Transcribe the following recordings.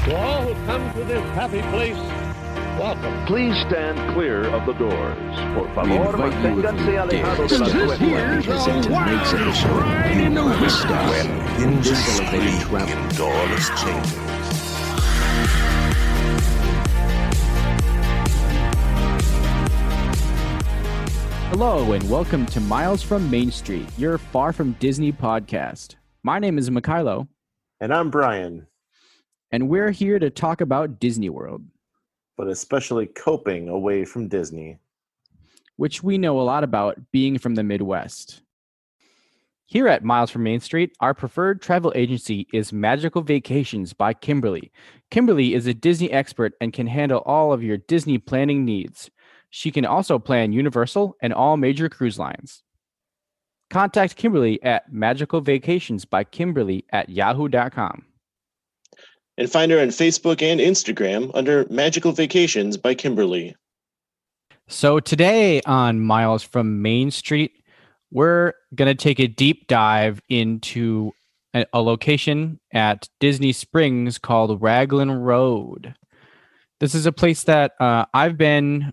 To all who come to this happy place, welcome. Please stand clear of the doors. Por We favor, invite you, if manténganse you alejados de dare, las to puertas. visit tonight's episode in Twista. In this elevated travel, doorless chambers. Hello and welcome to Miles from Main Street, your Far From Disney podcast. My name is Mikhailo. And I'm Brian. And we're here to talk about Disney World, But especially coping away from Disney. which we know a lot about being from the Midwest. Here at Miles from Main Street, our preferred travel agency is Magical Vacations by Kimberly. Kimberly is a Disney expert and can handle all of your Disney planning needs. She can also plan Universal and all major cruise lines. Contact Kimberly at magicalvacationsbykimberly@yahoo.com. And find her on Facebook and Instagram under Magical Vacations by Kimberly. So today on Miles from Main Street, we're going to take a deep dive into a location at Disney Springs called Raglan Road. This is a place that I've been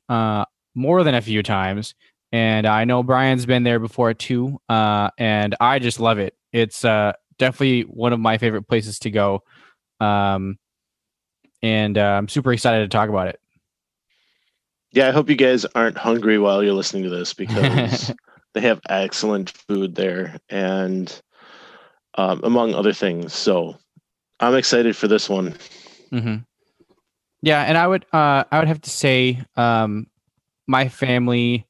more than a few times, and I know Brian's been there before too, and I just love it. It's definitely one of my favorite places to go, and I'm super excited to talk about it. Yeah, I hope you guys aren't hungry while you're listening to this because they have excellent food there, and among other things. So I'm excited for this one. Mm-hmm. Yeah, and I would have to say, my family,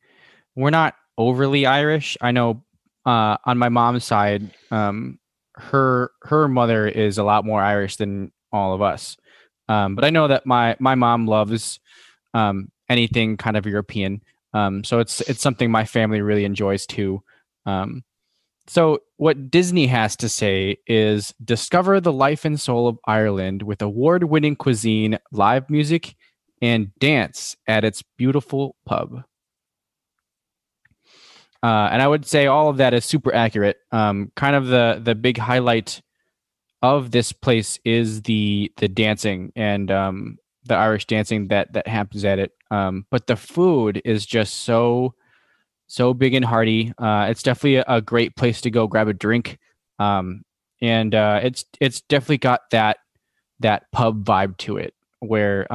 we're not overly Irish. I know on my mom's side, her mother is a lot more Irish than all of us. But I know that my mom loves anything kind of European. So it's something my family really enjoys too. So what Disney has to say is discover the life and soul of Ireland with award-winning cuisine, live music, and dance at its beautiful pub. And I would say all of that is super accurate. Kind of the big highlight of this place is the dancing and the Irish dancing that happens at it. But the food is just so big and hearty. It's definitely a great place to go grab a drink. And it's definitely got that pub vibe to it where,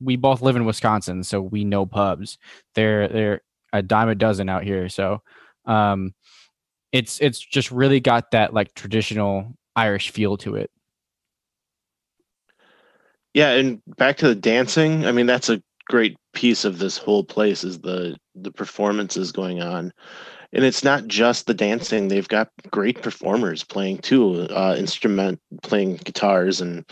we both live in Wisconsin, so we know pubs. They're a dime a dozen out here. So, it's just really got that like traditional Irish feel to it. Yeah, and back to the dancing. I mean, that's a great piece of this whole place is the performances going on. And it's not just the dancing. They've got great performers playing too, playing guitars and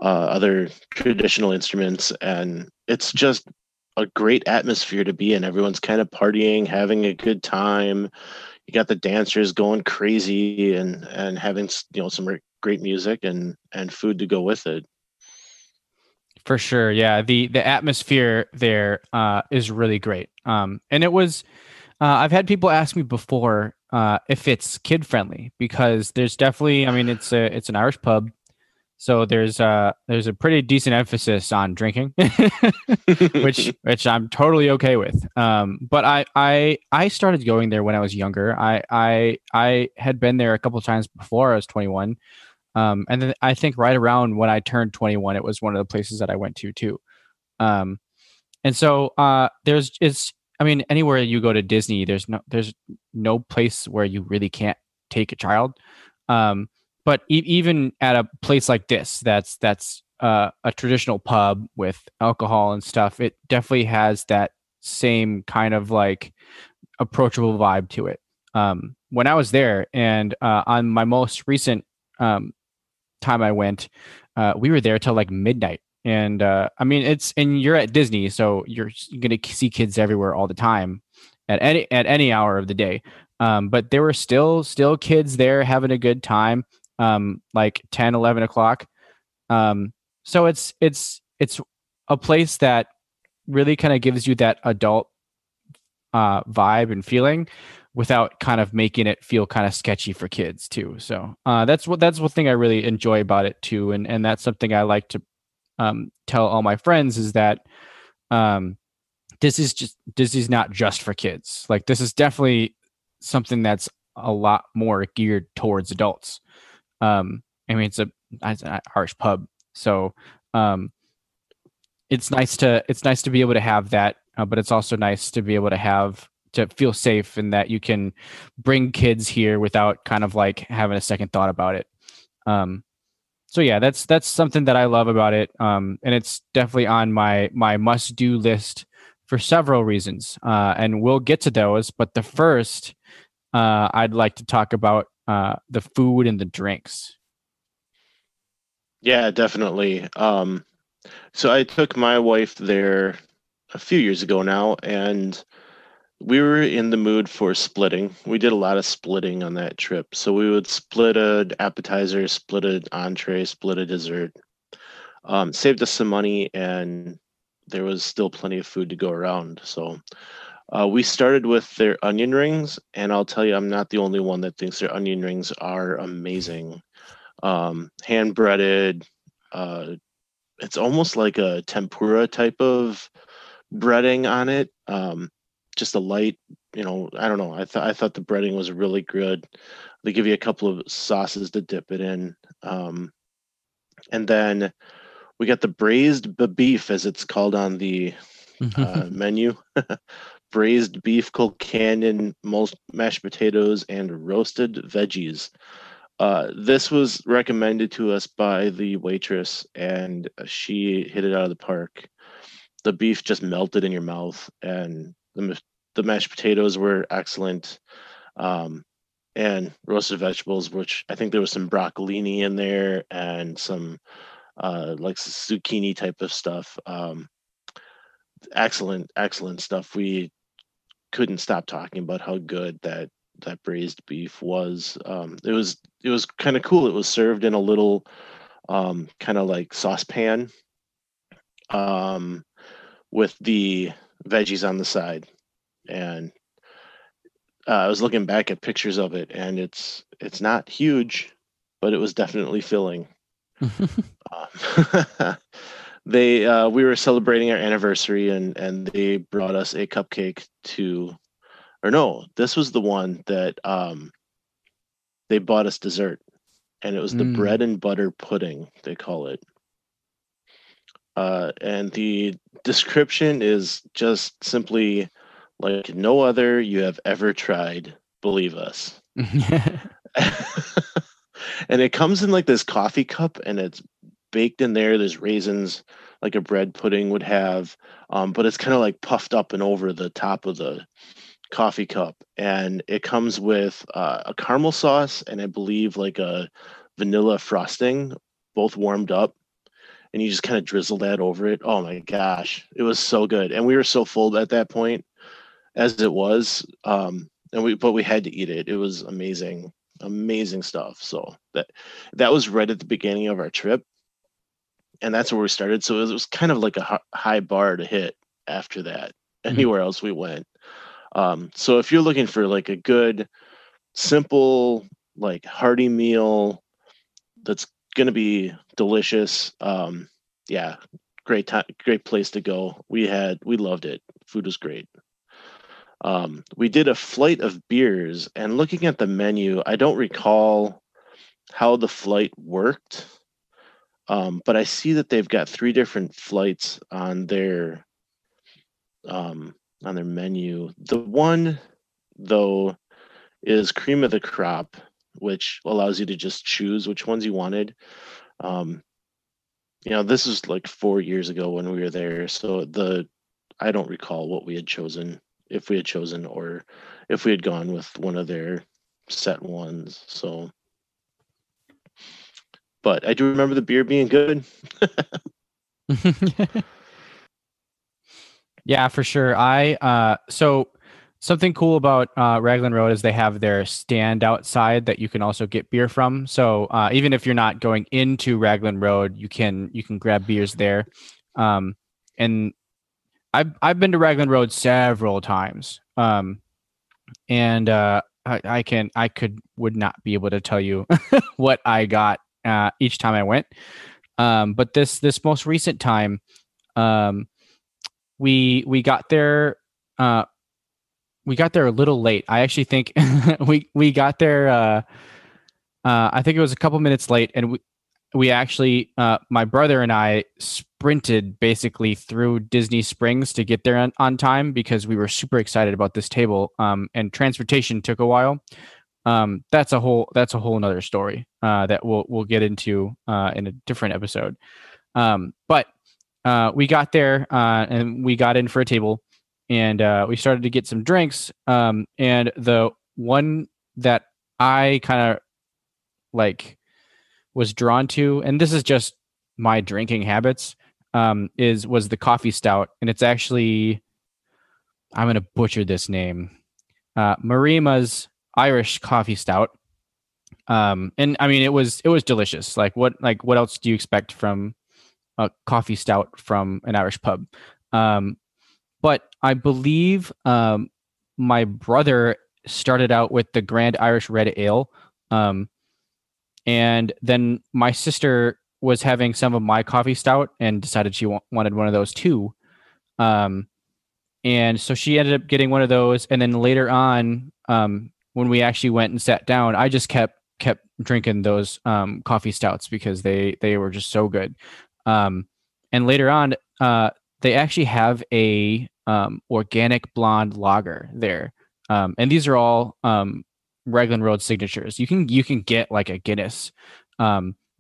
other traditional instruments. And it's just a great atmosphere to be in. Everyone's kind of partying, having a good time. You got the dancers going crazy and having, some great music and food to go with it. For sure. Yeah. The atmosphere there is really great. And it was, I've had people ask me before if it's kid friendly because there's definitely, it's an Irish pub. So there's a pretty decent emphasis on drinking, which I'm totally okay with. But I started going there when I was younger. I had been there a couple of times before I was 21. And then I think right around when I turned 21, it was one of the places that I went to too. And so anywhere you go to Disney, there's no place where you really can't take a child. But even at a place like this, that's a traditional pub with alcohol and stuff, it definitely has that same kind of like approachable vibe to it. When I was there and on my most recent time I went, we were there till like midnight. And you're at Disney, so you're going to see kids everywhere all the time at any hour of the day. But there were still kids there having a good time, like 10, 11 o'clock. So it's a place that really kind of gives you that adult vibe and feeling without kind of making it feel kind of sketchy for kids too. So that's one thing I really enjoy about it too, and that's something I like to tell all my friends is that Disney's not just for kids. Like this is definitely something that's a lot more geared towards adults. I mean, it's an Irish pub, so it's nice to be able to have that, but it's also nice to be able to feel safe and that you can bring kids here without kind of like having a second thought about it. So yeah, that's something that I love about it, and it's definitely on my must do list for several reasons, and we'll get to those. But the first, I'd like to talk about the food and the drinks. Yeah, definitely. So I took my wife there a few years ago now, and we were in the mood for splitting. We did a lot of splitting on that trip. So we would split an appetizer, split an entree, split a dessert. Saved us some money, and there was still plenty of food to go around. So we started with their onion rings, and I'll tell you, I'm not the only one that thinks their onion rings are amazing. Hand breaded. It's almost like a tempura type of breading on it. Just a light, I don't know. I thought the breading was really good. They give you a couple of sauces to dip it in. And then we got the braised beef, as it's called on the menu. Braised beef, cold canyon, mashed potatoes, and roasted veggies. This was recommended to us by the waitress, and she hit it out of the park. The beef just melted in your mouth, and the mashed potatoes were excellent, and roasted vegetables, which I think there was some broccolini in there and some like zucchini type of stuff. Excellent stuff. We couldn't stop talking about how good that braised beef was. It was kind of cool. It was served in a little kind of like saucepan with the veggies on the side. And I was looking back at pictures of it, and it's not huge, but it was definitely filling. We were celebrating our anniversary, and they brought us a cupcake or no, this was the one that they bought us dessert, and it was the bread and butter pudding, they call it. And the description is just simply like no other you have ever tried. Believe us. And it comes in like this coffee cup, and it's baked in there. There's raisins like a bread pudding would have, but it's kind of like puffed up and over the top of the coffee cup. And it comes with a caramel sauce and I believe like a vanilla frosting, both warmed up. And you just kind of drizzle that over it. Oh my gosh, it was so good. And we were so full at that point, as it was. But we had to eat it. It was amazing stuff. So that was right at the beginning of our trip, and that's where we started. So it was kind of like a high bar to hit after that. Anywhere else we went. So if you're looking for like a good, simple, like hearty meal that's gonna be delicious, yeah, great place to go. We loved it. Food was great. We did a flight of beers, and looking at the menu, I don't recall how the flight worked, but I see that they've got 3 different flights on their menu. The one, though, is cream of the crop, which allows you to just choose which ones you wanted. This is like 4 years ago when we were there, so I don't recall what we had chosen, if we had chosen, or if we had gone with one of their set ones. So, but I do remember the beer being good. Yeah, for sure. So something cool about Raglan Road is they have their stand outside that you can also get beer from. So even if you're not going into Raglan Road, you can grab beers there. And I've been to Raglan Road several times. and would not be able to tell you what I got each time I went. But this most recent time, we got there. We got there a little late. I actually think we got there. I think it was a couple minutes late, and we actually, my brother and I sprinted basically through Disney Springs to get there on time because we were super excited about this table. And transportation took a while. That's a whole nother story that we'll get into in a different episode. But we got there and we got in for a table, and we started to get some drinks. And the one that I kind of like was drawn to, and this is just my drinking habits, was the coffee stout, and it's actually, I'm gonna butcher this name, Marima's Irish coffee stout. And I mean, it was delicious. Like what else do you expect from a coffee stout from an Irish pub? But I believe my brother started out with the Grand Irish Red Ale. And then my sister was having some of my coffee stout and decided she wanted one of those too. And so she ended up getting one of those. And then later on, when we actually went and sat down, I just kept drinking those coffee stouts because they were just so good. And later on, they actually have a organic blonde lager there. And these are all Raglan Road signatures. You can get like a Guinness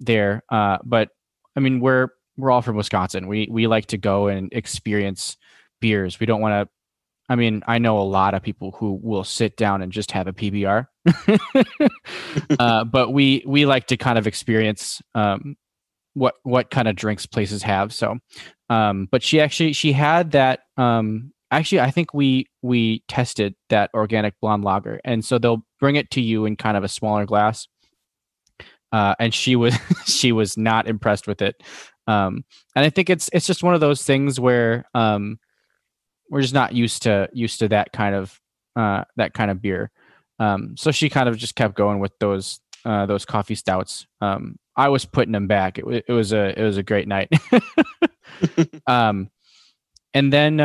there, but I mean we're all from Wisconsin. We like to go and experience beers. We don't want to. I mean, I know a lot of people who will sit down and just have a PBR, but we like to kind of experience what kind of drinks places have. So, but she had that. Actually, I think we tested that organic blonde lager, and so they'll bring it to you in kind of a smaller glass. And she was not impressed with it. And I think it's just one of those things where we're just not used to that kind of beer. So she kind of just kept going with those coffee stouts. I was putting them back. It was a great night. And then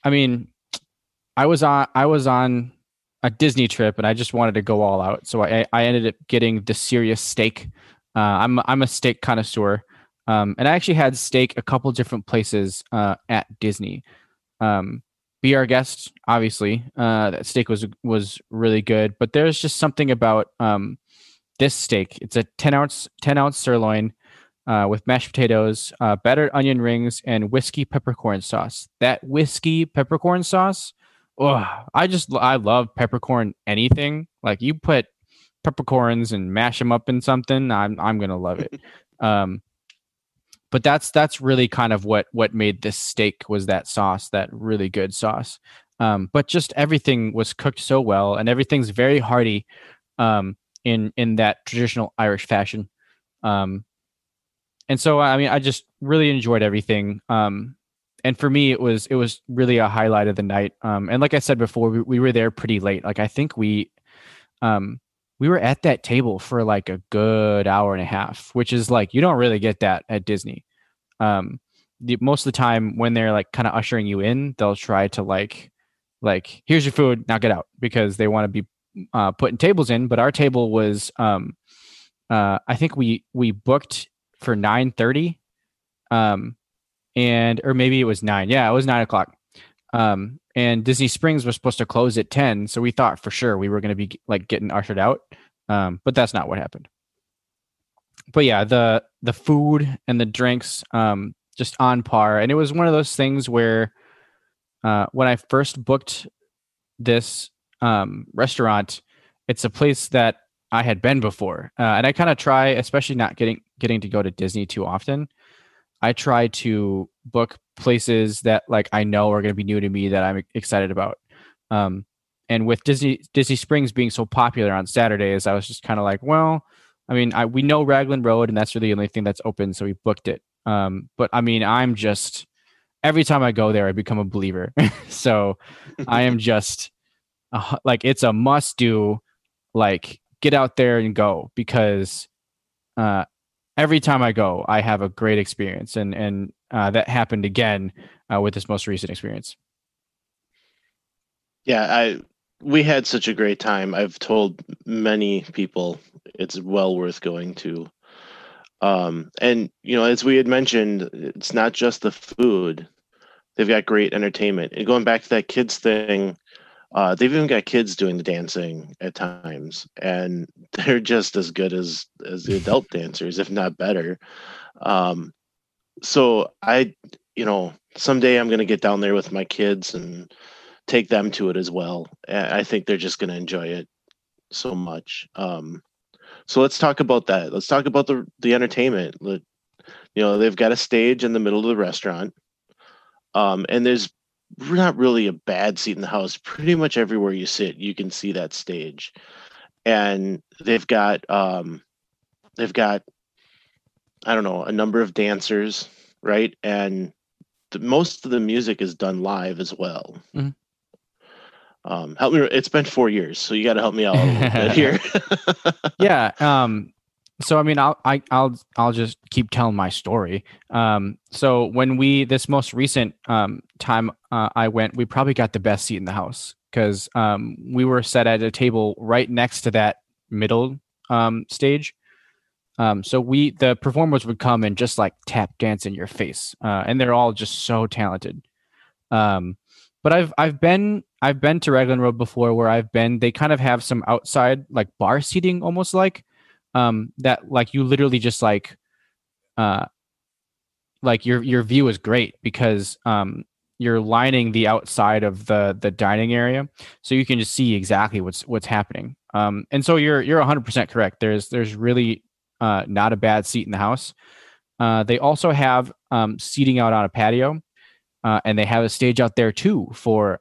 I mean, I was on a Disney trip and I just wanted to go all out. So I ended up getting the serious steak. I'm a steak connoisseur. And I actually had steak a couple different places at Disney. Be Our Guest, obviously. That steak was really good, but there's just something about this steak. It's a 10-ounce sirloin with mashed potatoes, battered onion rings, and whiskey peppercorn sauce. That whiskey peppercorn sauce, I love peppercorn anything. Like you put peppercorns and mash them up in something, I'm gonna love it. But that's really kind of what made this steak was that sauce, that really good sauce. But just everything was cooked so well, and everything's very hearty in that traditional Irish fashion. And so, I mean, I just really enjoyed everything. And for me, it was really a highlight of the night. And like I said before, we were there pretty late. Like I think we were at that table for like a good hour and a half, which is like, you don't really get that at Disney. Most of the time when they're like kind of ushering you in, they'll try to like, here's your food, now get out, because they want to be putting tables in. But our table was, I think we booked for 9:30, or maybe it was 9. Yeah, it was 9:00. And Disney Springs was supposed to close at 10, so we thought for sure we were going to be like getting ushered out, but that's not what happened. But yeah, the food and the drinks, just on par, and it was one of those things where when I first booked this restaurant, it's a place that I had been before, and I kind of try, especially not getting to go to Disney too often. I try to book places that like I know are going to be new to me that I'm excited about. And with Disney Springs being so popular on Saturdays, I was just kind of like, well, I mean, we know Raglan Road, and that's really the only thing that's open, so we booked it. But I mean, I'm just every time I go there, I become a believer. So I am just like it's a must do. Like get out there and go, because every time I go, I have a great experience, and that happened again with this most recent experience. Yeah, we had such a great time. I've told many people it's well worth going to. And as we had mentioned, it's not just the food. They've got great entertainment. And going back to that kids thing, they've even got kids doing the dancing at times, and they're just as good as the adult dancers, if not better. So someday I'm going to get down there with my kids and take them to it as well. I think they're just going to enjoy it so much. So let's talk about that. Let's talk about the entertainment. They've got a stage in the middle of the restaurant, and there's not really a bad seat in the house. Pretty much everywhere you sit, you can see that stage, and they've got I don't know, a number of dancers, right? And most of the music is done live as well. Mhm. Help me. It's been 4 years, so you got to help me out a little bit here. Yeah. So I mean, I'll just keep telling my story. So when this most recent time I went, we probably got the best seat in the house, because we were set at a table right next to that middle stage. So the performers would come and just like tap dance in your face, and they're all just so talented. But I've been to Raglan Road before, where they kind of have some outside like bar seating, almost that like you literally just like your view is great, because you're lining the outside of the dining area, so you can just see exactly what's happening. And so you're 100% correct. There's really not a bad seat in the house. They also have seating out on a patio, and they have a stage out there too for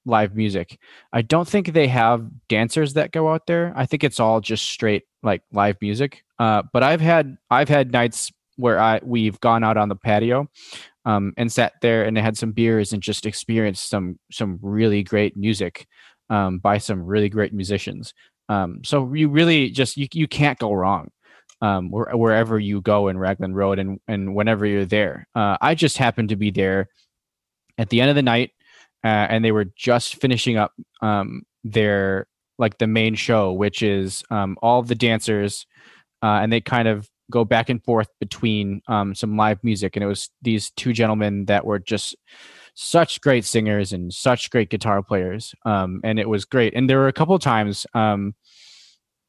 live music. I don't think they have dancers that go out there. I think it's all just straight like live music. But I've had nights where we've gone out on the patio and sat there and had some beers and just experienced some really great music by some really great musicians. So you really just you can't go wrong wherever you go in Raglan Road, and whenever you're there. I just happened to be there at the end of the night, and they were just finishing up their like the main show, which is all of the dancers, and they kind of go back and forth between some live music. And it was these two gentlemen that were just such great singers and such great guitar players, and it was great. And there were a couple of times,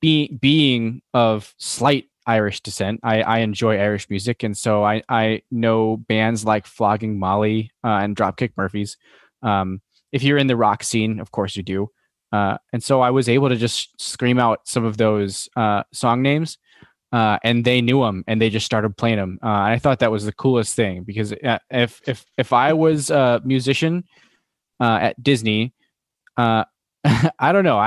being of slight Irish descent, I enjoy Irish music, and so I know bands like Flogging Molly and Dropkick Murphys. If you're in the rock scene, of course you do. And so I was able to just scream out some of those song names, and they knew them, and they just started playing them. And I thought that was the coolest thing, because if I was a musician at Disney, I don't know,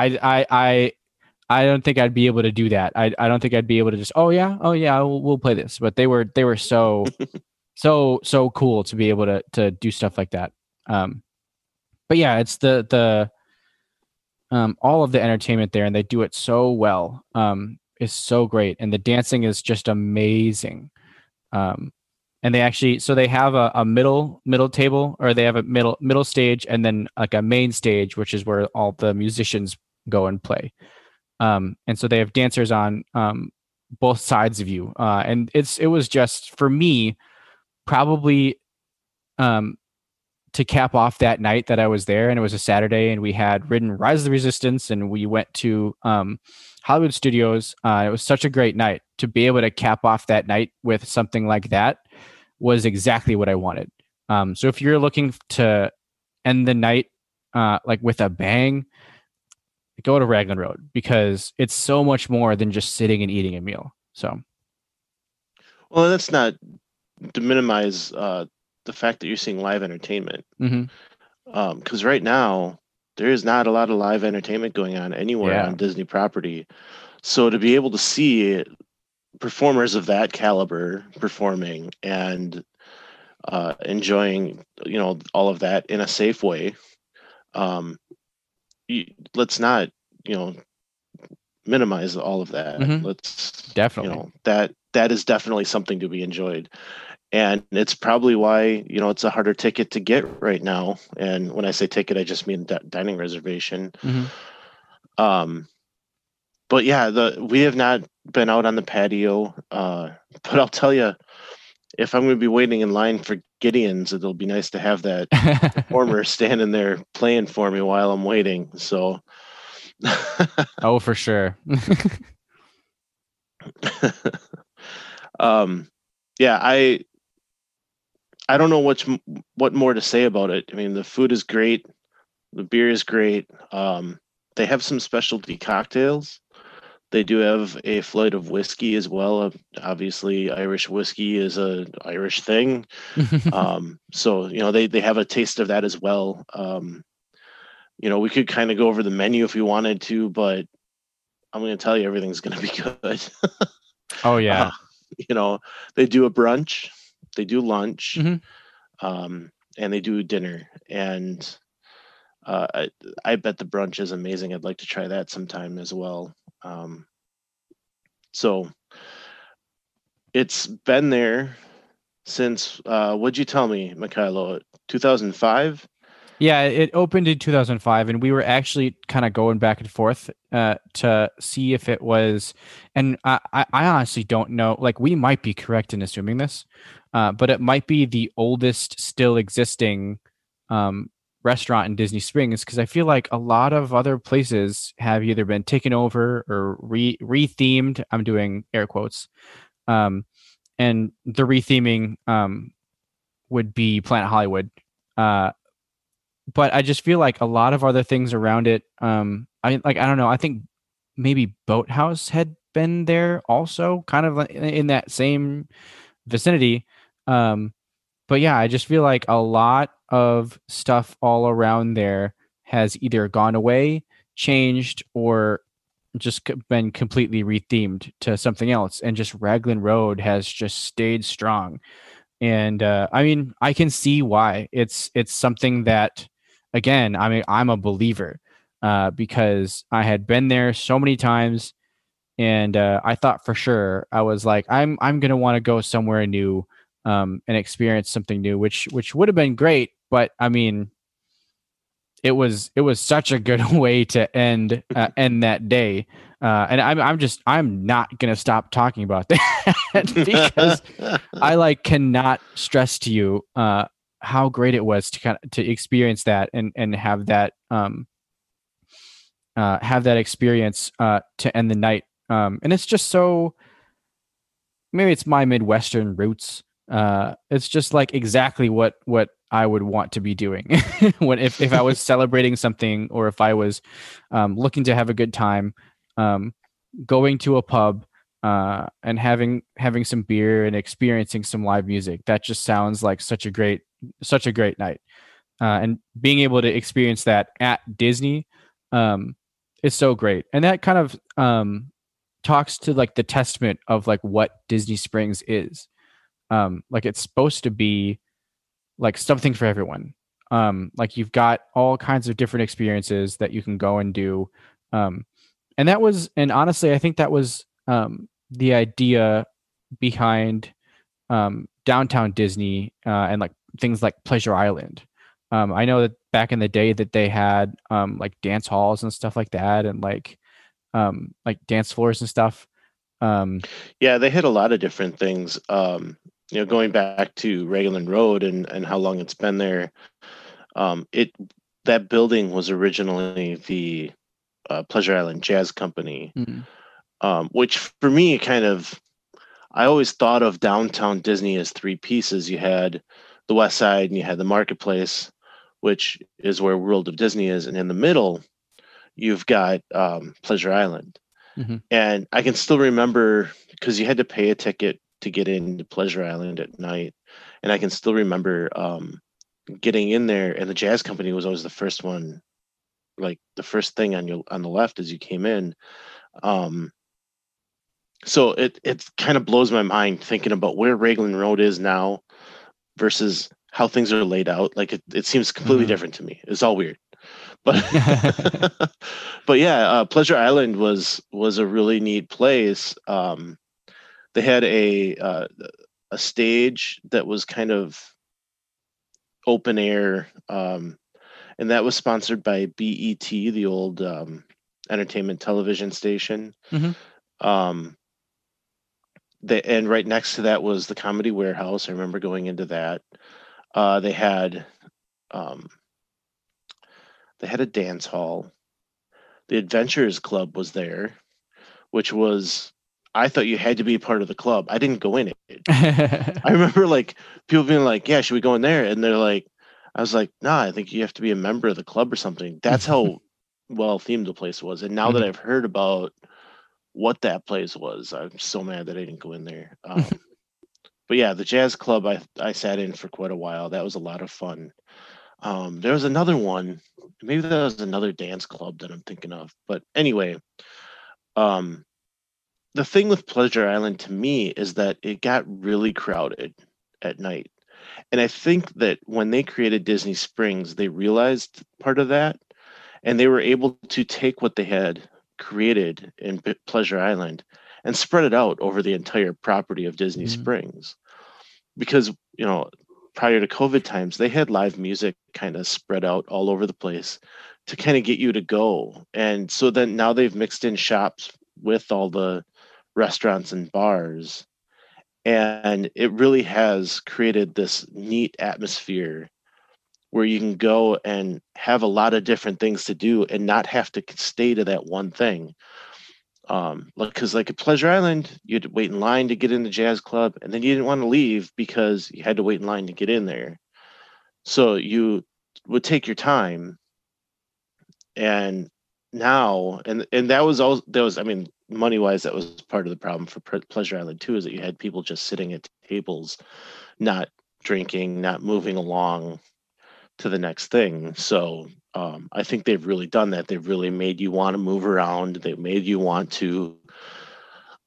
I don't think I'd be able to do that. I don't think I'd be able to just we'll play this. But they were so so cool to be able to do stuff like that. But yeah, it's the all of the entertainment there, and they do it so well. Is so great, and the dancing is just amazing. And they have a middle table, or they have a middle stage, and then like a main stage, which is where all the musicians go and play. And so they have dancers on both sides of you, and it was just, for me, probably to cap off that night that I was there, and it was a Saturday, and we had ridden Rise of the Resistance, and we went to Hollywood Studios. It was such a great night. To be able to cap off that night with something like that was exactly what I wanted. So if you're looking to end the night like with a bang, go to Raglan Road, because it's so much more than just sitting and eating a meal. So, well, that's not to minimize the fact that you're seeing live entertainment. Because right now there is not a lot of live entertainment going on anywhere on Disney property. So to be able to see performers of that caliber performing and enjoying, all of that in a safe way, let's not, minimize all of that. Mhm. Let's Definitely. that is definitely something to be enjoyed. And it's probably why, it's a harder ticket to get right now. And when I say ticket, I just mean dining reservation. Mhm. But yeah, we have not been out on the patio. But I'll tell you, if I'm going to be waiting in line for Gideon's, it'll be nice to have that performer standing there playing for me while I'm waiting. So, Oh, for sure. yeah, I don't know what more to say about it. I mean, the food is great, the beer is great. They have some specialty cocktails. They do have a flight of whiskey as well. Obviously, Irish whiskey is a Irish thing. So they have a taste of that as well. We could kind of go over the menu if we wanted to, but I'm going to tell you everything's going to be good. Oh yeah. They do a brunch, they do lunch, Mhm. and they do dinner. And I bet the brunch is amazing. I'd like to try that sometime as well. So it's been there since what'd you tell me, Mikhailo? 2005? Yeah, it opened in 2005, and we were actually kind of going back and forth to see if it was. And I honestly don't know. Like, we might be correct in assuming this, but it might be the oldest still existing restaurant in Disney Springs, because I feel like a lot of other places have either been taken over or re-themed. I'm doing air quotes, and the retheming would be Planet Hollywood. But I just feel like a lot of other things around it. I don't know. I think maybe Boathouse had been there also, kind of in that same vicinity. But yeah, I just feel like a lot of stuff all around there has either gone away, changed, or just been completely rethemed to something else. And just Raglan Road has just stayed strong. And I mean, I can see why. It's something that, again, I mean, I'm a believer because I had been there so many times, and I thought for sure I was like, I'm gonna want to go somewhere new and experience something new, which would have been great. But I mean, it was such a good way to end that day. And I'm not gonna stop talking about that because I cannot stress to you how great it was to experience that and have that experience to end the night. And it's just so, maybe it's my Midwestern roots. It's just like exactly what I would want to be doing when if I was celebrating something, or if I was looking to have a good time, going to a pub and having some beer and experiencing some live music. That just sounds like such a great night. And being able to experience that at Disney is so great. And that kind of talks to like the testament of like what Disney Springs is. Like, it's supposed to be like something for everyone. Like, you've got all kinds of different experiences that you can go and do. And honestly, I think that was the idea behind downtown Disney and like things like Pleasure Island. I know that back in the day that they had like dance halls and stuff like that, and like dance floors and stuff. Yeah, they hit a lot of different things. Going back to Raglan Road and how long it's been there. That building was originally the Pleasure Island Jazz Company, which for me I always thought of downtown Disney as three pieces. You had the West Side and you had the Marketplace, which is where World of Disney is, and in the middle, you've got Pleasure Island. Mm-hmm. And I can still remember, because you had to pay a ticket to get into Pleasure Island at night, and I can still remember getting in there, and the Jazz Company was always the first one, like the first thing on the left as you came in. So it kind of blows my mind thinking about where Raglan Road is now versus how things are laid out. Like it seems completely different to me. It's all weird. But but yeah, Pleasure Island was a really neat place. They had a stage that was kind of open air, and that was sponsored by BET, the old entertainment television station. Mhm. And right next to that was the Comedy Warehouse. I remember going into that. They had um, a dance hall. The Adventurers Club was there, which was, I thought you had to be part of the club. I didn't go in it. I remember like people being like, "Yeah, should we go in there?" And they're like, I was like, "Nah, I think you have to be a member of the club or something." That's how well themed the place was. And now that I've heard about what that place was, I'm so mad that I didn't go in there. But yeah, the jazz club I sat in for quite a while. That was a lot of fun. There was another one. Maybe that was another dance club that I'm thinking of. But anyway, um, the thing with Pleasure Island to me is that it got really crowded at night. And I think that when they created Disney Springs, they realized part of that, and they were able to take what they had created in Pleasure Island and spread it out over the entire property of Disney Springs. Because, prior to COVID times, they had live music kind of spread out all over the place to kind of get you to go. And so then now they've mixed in shops with all the restaurants and bars. And it really has created this neat atmosphere where you can go and have a lot of different things to do and not have to stay to that one thing. Because like at Pleasure Island, you had to wait in line to get in the jazz club, and then you didn't want to leave because you had to wait in line to get in there. So you would take your time. And now, and that was all. I mean, money wise, that was part of the problem for Pleasure Island too, is that you had people just sitting at tables, not drinking, not moving along to the next thing. So I think they've really done that. They've really made you want to move around. They've made you want to,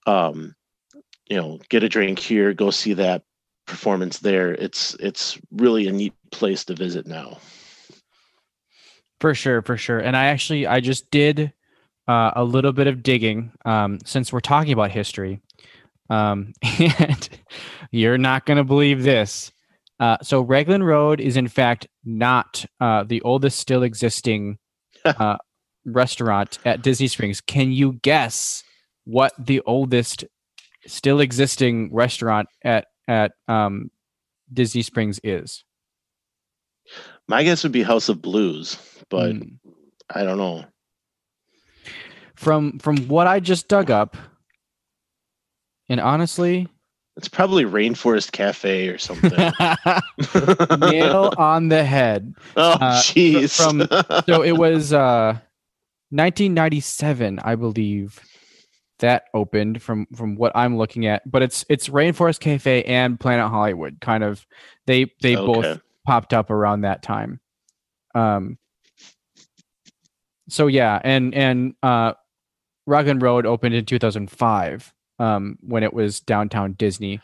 get a drink here, go see that performance there. It's really a neat place to visit now. For sure. And I just did a little bit of digging since we're talking about history. And you're not going to believe this. So Raglan Road is in fact not the oldest still existing restaurant at Disney Springs. Can you guess what the oldest still existing restaurant at Disney Springs is? My guess would be House of Blues, but I don't know. From what I just dug up, and honestly, it's probably Rainforest Cafe or something. Nail on the head. Oh, jeez. So it was 1997, I believe, that opened from what I'm looking at. But it's Rainforest Cafe and Planet Hollywood. Kind of, they both popped up around that time. So yeah, and Raglan Road opened in 2005. When it was downtown Disney.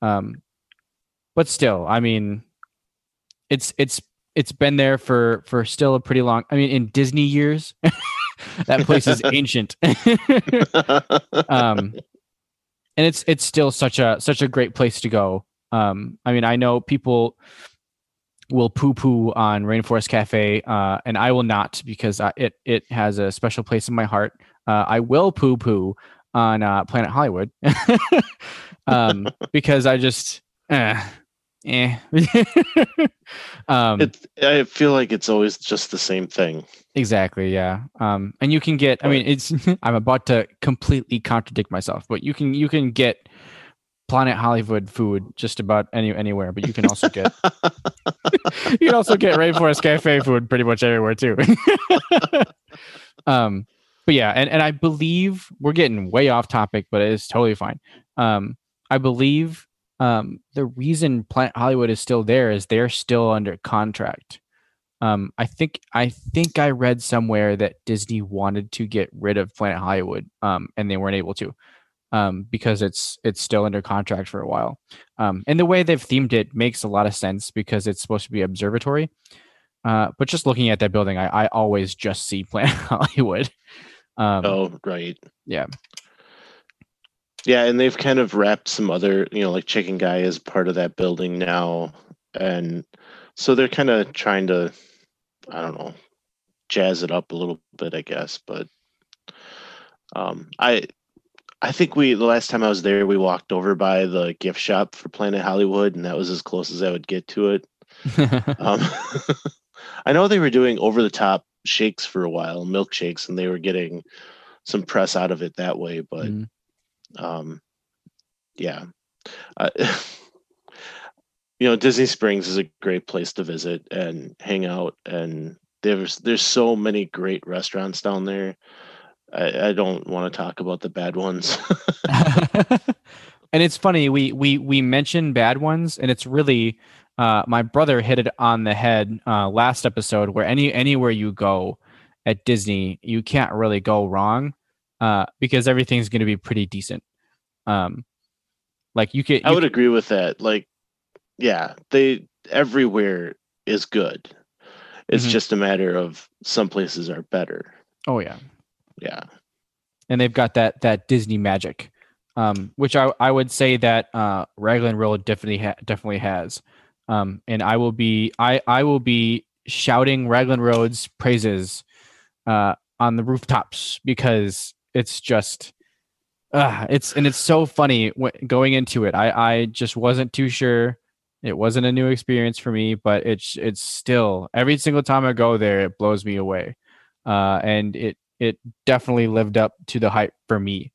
But still, I mean, it's been there for still a pretty long, I mean, in Disney years, that place is ancient. And it's still such a great place to go. I mean, I know people will poo-poo on Rainforest Cafe, and I will not, because it has a special place in my heart. I will poo-poo on Planet Hollywood because I just I feel like it's always just the same thing. Exactly, yeah. And you can get, I mean, it's I'm about to completely contradict myself, but you can get Planet Hollywood food just about anywhere, but you can also get Rainforest Cafe food pretty much everywhere too. But yeah, and I believe we're getting way off topic, but it's totally fine. I believe the reason Planet Hollywood is still there is they're still under contract. I think I read somewhere that Disney wanted to get rid of Planet Hollywood, and they weren't able to, because it's still under contract for a while. And the way they've themed it makes a lot of sense because it's supposed to be observatory. But just looking at that building, I always just see Planet Hollywood. Oh, right. Yeah. Yeah, and they've kind of wrapped some other, like Chicken Guy is part of that building now. And so they're kind of trying to, I don't know, jazz it up a little bit, I guess. But I think the last time I was there, we walked over by the gift shop for Planet Hollywood, and that was as close as I would get to it. I know they were doing over the top shakes for a while, milkshakes, and they were getting some press out of it that way. But yeah, Disney Springs is a great place to visit and hang out, and there's so many great restaurants down there. I don't want to talk about the bad ones. And it's funny, we mention bad ones, and it's really my brother hit it on the head last episode, where anywhere you go at Disney, you can't really go wrong because everything's going to be pretty decent. Like I would agree with that. Like, yeah, everywhere is good. It's just a matter of some places are better. Oh yeah. Yeah. And they've got that Disney magic, which I would say that Raglan Road definitely has. And I will be shouting Raglan Road's praises on the rooftops, because it's just it's so funny going into it. I just wasn't too sure. It wasn't a new experience for me, but it's still, every single time I go there, it blows me away. And it definitely lived up to the hype for me.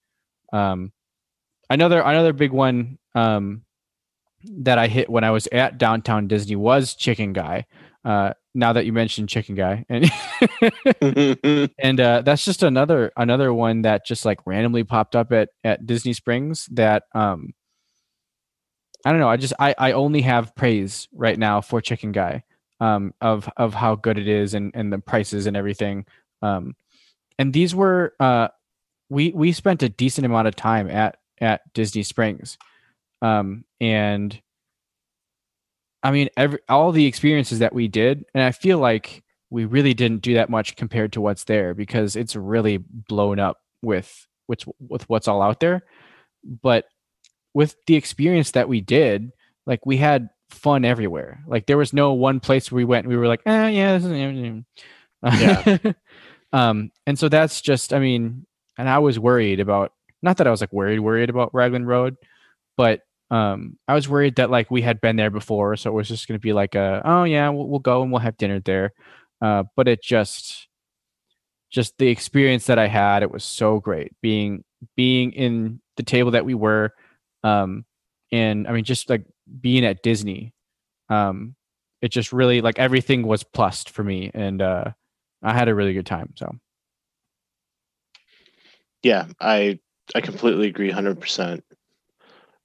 Another big one that I hit when I was at Downtown Disney was Chicken Guy. Now that you mentioned Chicken Guy, and and that's just another one that just like randomly popped up at Disney Springs that I don't know. I only have praise right now for Chicken Guy, of how good it is, and the prices and everything. And these were we spent a decent amount of time at Disney Springs, and I mean all the experiences that we did, and I feel like we really didn't do that much compared to what's there, because it's really blown up with what's all out there. But with the experience that we did, like, we had fun everywhere. Like, there was no one place where we went and we were like, yeah, this is... Yeah. And so that's just, I mean, and I was worried about, not that I was like worried about Raglan Road, but I was worried that like we had been there before, so it was just going to be like oh yeah, we'll go and we'll have dinner there. But it just the experience that I had, it was so great being in the table that we were, and I mean, just like being at Disney, it just really, like, everything was plussed for me, and I had a really good time. So yeah, I completely agree 100%.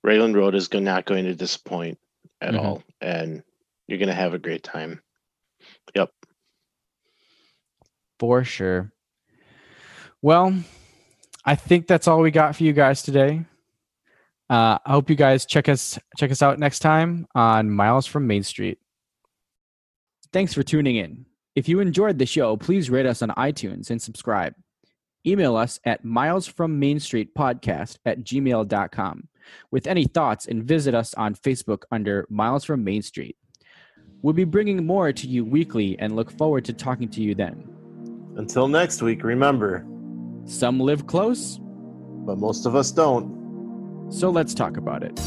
Raglan Road is not going to disappoint at all, and you're going to have a great time. Yep. For sure. Well, I think that's all we got for you guys today. I hope you guys check us out next time on Miles from Main Street. Thanks for tuning in. If you enjoyed the show, please rate us on iTunes and subscribe. Email us at milesfrommainstreetpodcast@gmail.com with any thoughts, and visit us on Facebook under Miles from Main Street. We'll be bringing more to you weekly and look forward to talking to you then. Until next week, remember, some live close, but most of us don't. So let's talk about it.